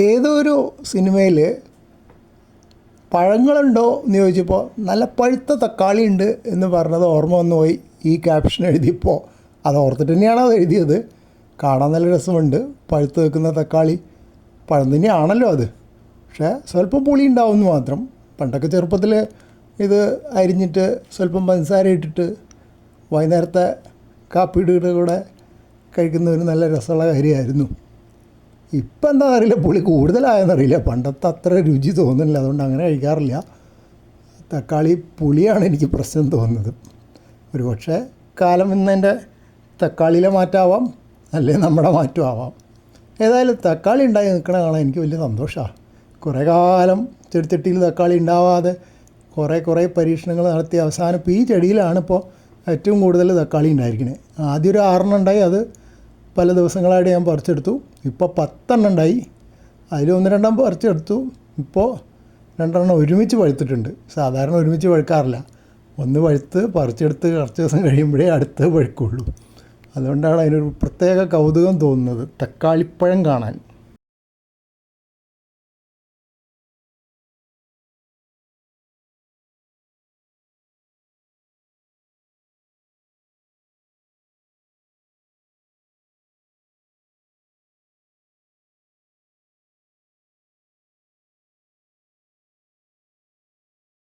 ഏതോ ഒരു സിനിമയിൽ പഴങ്ങളുണ്ടോ എന്ന് ചോദിച്ചപ്പോൾ നല്ല പഴുത്ത തക്കാളി ഉണ്ട് എന്ന് പറഞ്ഞത് ഓർമ്മ വന്നു പോയി. ഈ ക്യാപ്ഷൻ എഴുതിയപ്പോൾ അത് ഓർത്തിട്ട് തന്നെയാണ് അത് എഴുതിയത്. കാണാൻ നല്ല രസമുണ്ട്. പഴുത്ത് വെക്കുന്ന തക്കാളി പഴം തന്നെയാണല്ലോ അത്. പക്ഷേ സ്വല്പം പുളി ഉണ്ടാവുമെന്ന് മാത്രം. പണ്ടൊക്കെ ചെറുപ്പത്തിൽ ഇത് അരിഞ്ഞിട്ട് സ്വല്പം പഞ്ചസാര ഇട്ടിട്ട് വൈകുന്നേരത്തെ കാപ്പിയുടെ കൂടെ കഴിക്കുന്ന ഒരു നല്ല രസമുള്ള കാര്യമായിരുന്നു. ഇപ്പം എന്താണെന്നറിയില്ല, പുളി കൂടുതലായെന്നറിയില്ല. പണ്ടത്തെ അത്ര രുചി തോന്നുന്നില്ല, അതുകൊണ്ട് അങ്ങനെ കഴിക്കാറില്ല. തക്കാളി പുളിയാണ് എനിക്ക് പ്രശ്നം തോന്നുന്നത്. ഒരു പക്ഷേ കാലം ഇന്നതിൻ്റെ തക്കാളിയിലെ മാറ്റമാവാം, അല്ലെങ്കിൽ നമ്മുടെ മാറ്റമാവാം. ഏതായാലും തക്കാളി ഉണ്ടായി നിൽക്കണ കാണാൻ എനിക്ക് വലിയ സന്തോഷമാണ്. കുറേ കാലം ചെടിച്ചട്ടിയിൽ തക്കാളി ഉണ്ടാവാതെ കുറേ പരീക്ഷണങ്ങൾ നടത്തി അവസാനം ഇപ്പോൾ ഈ ചെടിയിലാണ് ഇപ്പോൾ ഏറ്റവും കൂടുതൽ തക്കാളി ഉണ്ടായിരിക്കുന്നത്. ആദ്യം ഒരു 6 ഉണ്ടായി, അത് പല ദിവസങ്ങളായിട്ട് ഞാൻ പറിച്ചെടുത്തു. ഇപ്പോൾ 10 ഉണ്ടായി, അതിൽ 1-2 പറിച്ചെടുത്തു. ഇപ്പോൾ 2 ഒരുമിച്ച് പഴുത്തിട്ടുണ്ട്. സാധാരണ ഒരുമിച്ച് പഴുക്കാറില്ല, ഒന്ന് പഴുത്ത് പറിച്ചെടുത്ത് കുറച്ച് ദിവസം കഴിയുമ്പോഴേ അടുത്ത് പഴുക്കുള്ളൂ. അതുകൊണ്ടാണ് അതിനൊരു പ്രത്യേക കൗതുകം തോന്നുന്നത് തക്കാളിപ്പഴം കാണാൻ.